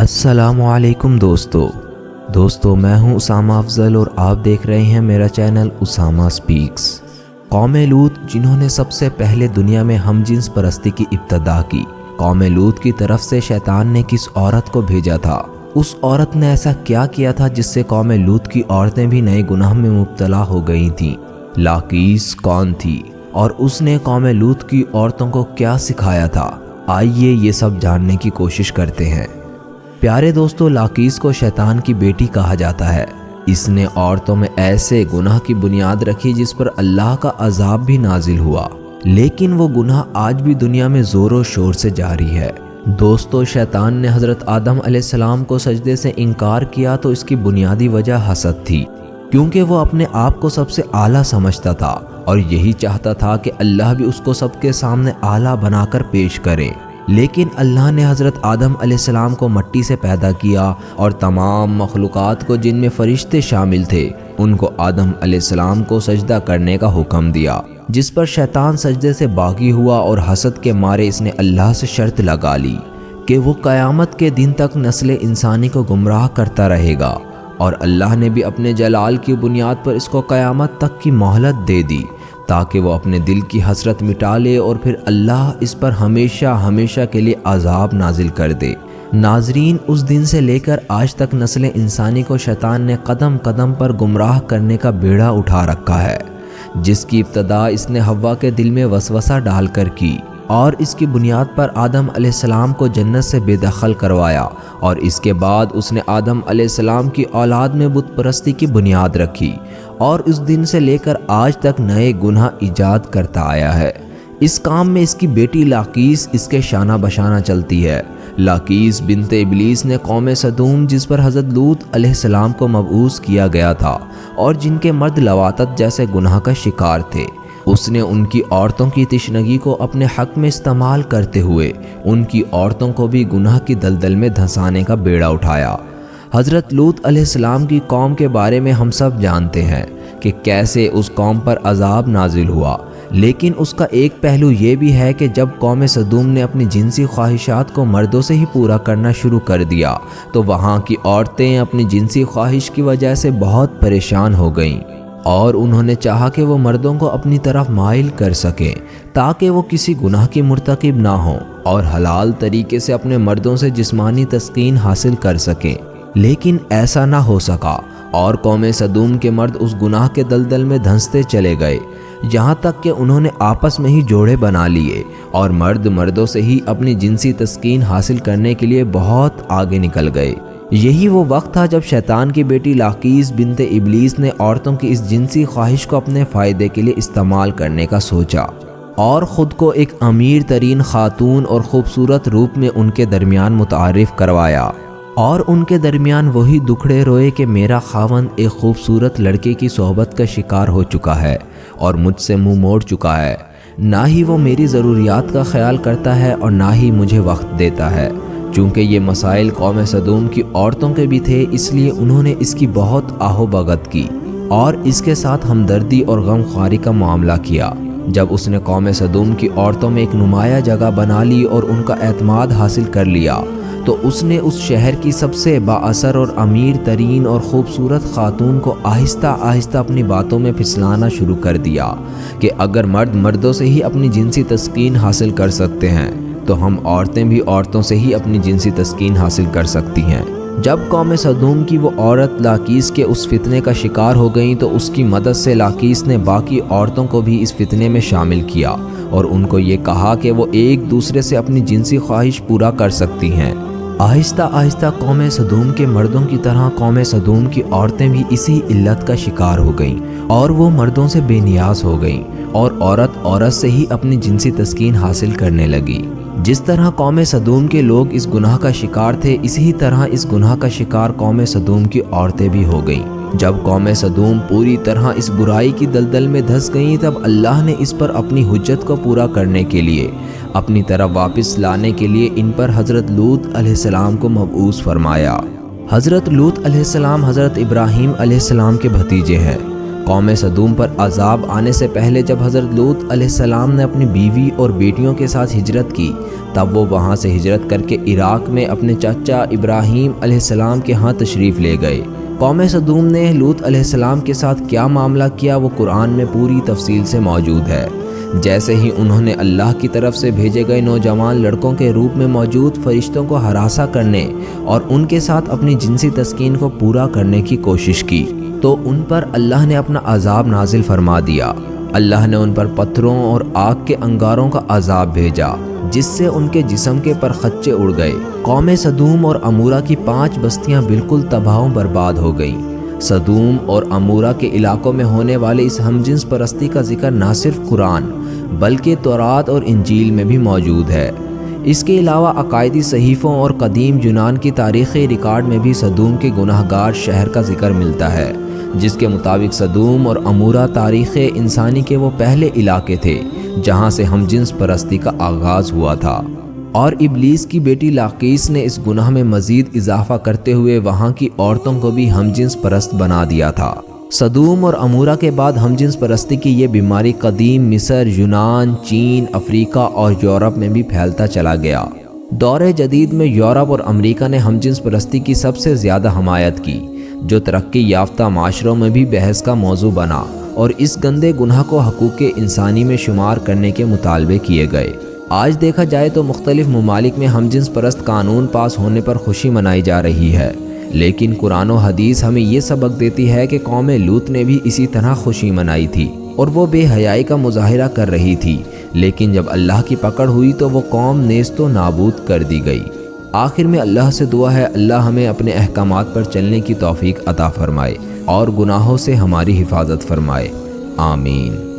السلام علیکم دوستو میں ہوں اسامہ افضل اور آپ دیکھ رہے ہیں میرا چینل اسامہ سپیکس۔ قوم لوط جنہوں نے سب سے پہلے دنیا میں ہم جنس پرستی کی ابتدا کی، قوم لوط کی طرف سے شیطان نے کس عورت کو بھیجا تھا؟ اس عورت نے ایسا کیا کیا تھا جس سے قوم لوط کی عورتیں بھی نئے گناہ میں مبتلا ہو گئی تھیں؟ لاقیس کون تھی اور اس نے قوم لوط کی عورتوں کو کیا سکھایا تھا؟ آئیے یہ سب جاننے کی کوشش کرتے ہیں۔ پیارے دوستو، لاقیس کو شیطان کی بیٹی کہا جاتا ہے۔ اس نے عورتوں میں ایسے گناہ کی بنیاد رکھی جس پر اللہ کا عذاب بھی نازل ہوا، لیکن وہ گناہ آج بھی دنیا میں زور و شور سے جاری ہے۔ دوستو، شیطان نے حضرت آدم علیہ السلام کو سجدے سے انکار کیا تو اس کی بنیادی وجہ حسد تھی، کیونکہ وہ اپنے آپ کو سب سے اعلیٰ سمجھتا تھا اور یہی چاہتا تھا کہ اللہ بھی اس کو سب کے سامنے اعلیٰ بنا کر پیش کرے۔ لیکن اللہ نے حضرت آدم علیہ السلام کو مٹی سے پیدا کیا اور تمام مخلوقات کو جن میں فرشتے شامل تھے ان کو آدم علیہ السلام کو سجدہ کرنے کا حکم دیا، جس پر شیطان سجدے سے باغی ہوا اور حسد کے مارے اس نے اللہ سے شرط لگا لی کہ وہ قیامت کے دن تک نسل انسانی کو گمراہ کرتا رہے گا، اور اللہ نے بھی اپنے جلال کی بنیاد پر اس کو قیامت تک کی مہلت دے دی تاکہ وہ اپنے دل کی حسرت مٹا لے اور پھر اللہ اس پر ہمیشہ ہمیشہ کے لیے عذاب نازل کر دے۔ ناظرین، اس دن سے لے کر آج تک نسل انسانی کو شیطان نے قدم قدم پر گمراہ کرنے کا بیڑا اٹھا رکھا ہے، جس کی ابتدا اس نے حوا کے دل میں وسوسہ ڈال کر کی، اور اس کی بنیاد پر آدم علیہ السلام کو جنت سے بے دخل کروایا، اور اس کے بعد اس نے آدم علیہ السلام کی اولاد میں بت پرستی کی بنیاد رکھی، اور اس دن سے لے کر آج تک نئے گناہ ایجاد کرتا آیا ہے۔ اس کام میں اس کی بیٹی لاقیس اس کے شانہ بشانہ چلتی ہے۔ لاقیس بنت ابلیس نے قوم سدوم، جس پر حضرت لوط علیہ السلام کو مبعوث کیا گیا تھا اور جن کے مرد لواطت جیسے گناہ کا شکار تھے، اس نے ان کی عورتوں کی تشنگی کو اپنے حق میں استعمال کرتے ہوئے ان کی عورتوں کو بھی گناہ کی دلدل میں دھنسانے کا بیڑا اٹھایا۔ حضرت لوط علیہ السلام کی قوم کے بارے میں ہم سب جانتے ہیں کہ کیسے اس قوم پر عذاب نازل ہوا، لیکن اس کا ایک پہلو یہ بھی ہے کہ جب قوم سدوم نے اپنی جنسی خواہشات کو مردوں سے ہی پورا کرنا شروع کر دیا تو وہاں کی عورتیں اپنی جنسی خواہش کی وجہ سے بہت پریشان ہو گئیں، اور انہوں نے چاہا کہ وہ مردوں کو اپنی طرف مائل کر سکیں تاکہ وہ کسی گناہ کی مرتکب نہ ہوں اور حلال طریقے سے اپنے مردوں سے جسمانی تسکین حاصل کر سکیں، لیکن ایسا نہ ہو سکا، اور قوم سدوم کے مرد اس گناہ کے دلدل میں دھنستے چلے گئے، یہاں تک کہ انہوں نے آپس میں ہی جوڑے بنا لیے اور مرد مردوں سے ہی اپنی جنسی تسکین حاصل کرنے کے لیے بہت آگے نکل گئے۔ یہی وہ وقت تھا جب شیطان کی بیٹی لاقیس بنت ابلیس نے عورتوں کی اس جنسی خواہش کو اپنے فائدے کے لیے استعمال کرنے کا سوچا اور خود کو ایک امیر ترین خاتون اور خوبصورت روپ میں ان کے درمیان متعارف کروایا، اور ان کے درمیان وہی دکھڑے روئے کہ میرا خاوند ایک خوبصورت لڑکے کی صحبت کا شکار ہو چکا ہے اور مجھ سے منہ موڑ چکا ہے، نہ ہی وہ میری ضروریات کا خیال کرتا ہے اور نہ ہی مجھے وقت دیتا ہے۔ چونکہ یہ مسائل قوم سدوم کی عورتوں کے بھی تھے، اس لیے انہوں نے اس کی بہت آہو بھگت کی اور اس کے ساتھ ہمدردی اور غم خواری کا معاملہ کیا۔ جب اس نے قوم سدوم کی عورتوں میں ایک نمایاں جگہ بنا لی اور ان کا اعتماد حاصل کر لیا تو اس نے اس شہر کی سب سے با اثر اور امیر ترین اور خوبصورت خاتون کو آہستہ آہستہ اپنی باتوں میں پھسلانا شروع کر دیا کہ اگر مرد مردوں سے ہی اپنی جنسی تسکین حاصل کر سکتے ہیں تو ہم عورتیں بھی عورتوں سے ہی اپنی جنسی تسکین حاصل کر سکتی ہیں۔ جب قوم سدوم کی وہ عورت لاقیس کے اس فتنے کا شکار ہو گئیں تو اس کی مدد سے لاقیس نے باقی عورتوں کو بھی اس فتنے میں شامل کیا اور ان کو یہ کہا کہ وہ ایک دوسرے سے اپنی جنسی خواہش پورا کر سکتی ہیں۔ آہستہ آہستہ قوم سدوم کے مردوں کی طرح قوم سدوم کی عورتیں بھی اسی علت کا شکار ہو گئیں اور وہ مردوں سے بے نیاز ہو گئیں اور عورت سے ہی اپنی جنسی تسکین حاصل کرنے لگی۔ جس طرح قوم سدوم کے لوگ اس گناہ کا شکار تھے، اسی طرح اس گناہ کا شکار قوم سدوم کی عورتیں بھی ہو گئیں۔ جب قوم سدوم پوری طرح اس برائی کی دلدل میں دھس گئیں تب اللہ نے اس پر اپنی حجت کو پورا کرنے کے لیے اپنی طرف واپس لانے کے لیے ان پر حضرت لوط علیہ السلام کو مبعوث فرمایا۔ حضرت لوط علیہ السلام حضرت ابراہیم علیہ السلام کے بھتیجے ہیں۔ قوم صدوم پر عذاب آنے سے پہلے جب حضرت لوط علیہ السلام نے اپنی بیوی اور بیٹیوں کے ساتھ ہجرت کی، تب وہ وہاں سے ہجرت کر کے عراق میں اپنے چچا ابراہیم علیہ السلام کے ہاں تشریف لے گئے۔ قوم صدوم نے لوط علیہ السلام کے ساتھ کیا معاملہ کیا وہ قرآن میں پوری تفصیل سے موجود ہے۔ جیسے ہی انہوں نے اللہ کی طرف سے بھیجے گئے نوجوان لڑکوں کے روپ میں موجود فرشتوں کو ہراساں کرنے اور ان کے ساتھ اپنی جنسی تسکین کو پورا کرنے کی کوشش کی، تو ان پر اللہ نے اپنا عذاب نازل فرما دیا۔ اللہ نے ان پر پتھروں اور آگ کے انگاروں کا عذاب بھیجا، جس سے ان کے جسم کے پرخچے اڑ گئے۔ قوم صدوم اور عمورہ کی 5 بستیاں بالکل تباہ و برباد ہو گئیں۔ صدوم اور عمورہ کے علاقوں میں ہونے والے اس ہم جنس پرستی کا ذکر نہ صرف قرآن بلکہ تورات اور انجیل میں بھی موجود ہے۔ اس کے علاوہ عقائدی صحیفوں اور قدیم یونان کی تاریخی ریکارڈ میں بھی صدوم کے گناہ گار شہر کا ذکر ملتا ہے، جس کے مطابق صدوم اور عمورہ تاریخ انسانی کے وہ پہلے علاقے تھے جہاں سے ہم جنس پرستی کا آغاز ہوا تھا، اور ابلیس کی بیٹی لاقیس نے اس گناہ میں مزید اضافہ کرتے ہوئے وہاں کی عورتوں کو بھی ہم جنس پرست بنا دیا تھا۔ صدوم اور عمورہ کے بعد ہم جنس پرستی کی یہ بیماری قدیم مصر، یونان، چین، افریقہ اور یورپ میں بھی پھیلتا چلا گیا۔ دور جدید میں یورپ اور امریکہ نے ہم جنس پرستی کی سب سے زیادہ حمایت کی، جو ترقی یافتہ معاشروں میں بھی بحث کا موضوع بنا، اور اس گندے گناہ کو حقوق انسانی میں شمار کرنے کے مطالبے کیے گئے۔ آج دیکھا جائے تو مختلف ممالک میں ہم جنس پرست قانون پاس ہونے پر خوشی منائی جا رہی ہے، لیکن قرآن و حدیث ہمیں یہ سبق دیتی ہے کہ قوم لوط نے بھی اسی طرح خوشی منائی تھی، اور وہ بے حیائی کا مظاہرہ کر رہی تھی، لیکن جب اللہ کی پکڑ ہوئی تو وہ قوم نیست و نابود کر دی گئی۔ آخر میں اللہ سے دعا ہے اللہ ہمیں اپنے احکامات پر چلنے کی توفیق عطا فرمائے اور گناہوں سے ہماری حفاظت فرمائے، آمین۔